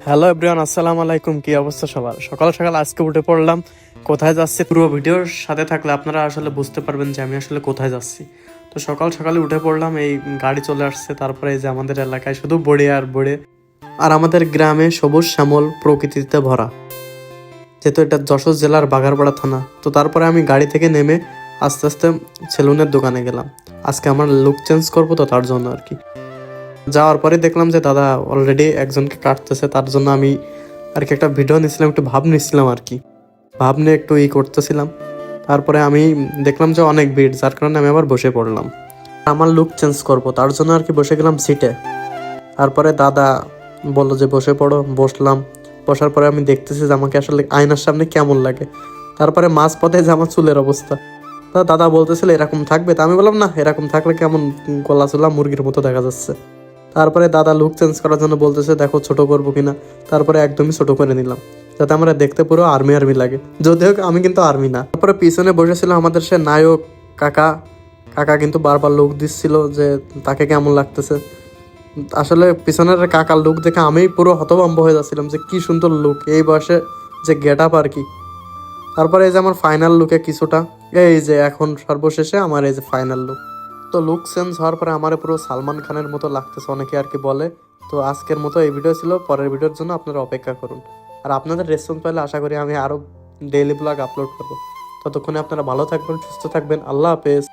Hello everyone, আসসালামু আলাইকুম। কি অবস্থা সবার? সকাল সকাল আজকে উঠে পড়লাম। কোথায় যাচ্ছি পুরো ভিডিওর সাথে থাকলে আপনারা আসলে বুঝতে পারবেন যে আমি আসলে কোথায় যাচ্ছি। তো সকাল সকালে উঠে পড়লাম, এই গাড়ি চলে আসছে। তারপরে এই যে আমাদের এলাকায় শুধু বড়ে আর বড়ে, আর আমাদের গ্রামে সবুজ শ্যামল প্রকৃতিতে ভরা, যেহেতু এটা যশোর জেলার বাঘারপাড়া থানা। তো তারপরে আমি গাড়ি থেকে নেমে আস্তে আস্তে সেলুনের দোকানে গেলাম। আজকে আমার লুক চেঞ্জ করবো, তো তার জন্য আর কি। যাওয়ার পরে দেখলাম যে দাদা অলরেডি একজনকে কাটতেছে। তার জন্য আমি আর কি একটা ভিডিও নিয়েছিলাম, একটু ভাব নিচ্ছিলাম আর কি, ভাব নিয়ে একটু করতেছিলাম। তারপরে আমি দেখলাম যে অনেক ভিড়, যার কারণে আমি আবার বসে পড়লাম। আমার লুক চেঞ্জ করব, তার জন্য আর কি বসে গেলাম সিটে। তারপরে দাদা বললো যে বসে পড়ো, বসলাম। বসার পরে আমি দেখতেছি যে আমাকে আসলে আয়নার সামনে কেমন লাগে। তারপরে মাঝ পথে যে আমার চুলের অবস্থা, তা দাদা বলতেছিল এরকম থাকবে। তা আমি বললাম না, এরকম থাকলে কেমন গলা চুলা মুরগির মতো দেখা যাচ্ছে। তারপরে দাদা লুক চেঞ্জ করার জন্য বলতেছে দেখো ছোট করবো কিনা। তারপরে একদমই ছোট করে নিলাম, যাতে আমরা দেখতে পুরো আর্মি আর্মি লাগে, যদিও আমি কিন্তু আর্মি না। তারপরে পিছনে বসেছিল আমাদের সে নায়ক কাকা। কাকা কিন্তু বারবার লুক দিচ্ছিল যে তাকে কেমন লাগতেছে। আসলে পিছনের কাকার লুক দেখে আমি পুরো হতভম্ব হয়ে যাচ্ছিলাম যে কি সুন্দর লুক, এই বয়সে যে গেট আপ আর কি। তারপরে এই যে আমার ফাইনাল লুকে কিছুটা, এই যে এখন সর্বশেষে আমার এই যে ফাইনাল লুক। তো লুক চেঞ্জ হওয়ার পরে আমার পুরো সালমান খানের মতো লাগতেছে, অনেকে আর কি বলে। তো আজকের মতো এই ভিডিও ছিল, পরের ভিডিওর জন্য আপনারা অপেক্ষা করুন। আর আপনাদের রেসপন্স পেলে আশা করি আমি আরও ডেইলি ব্লগ আপলোড করবো। ততক্ষণে আপনারা ভালো থাকবেন, সুস্থ থাকবেন। আল্লাহ হাফেজ।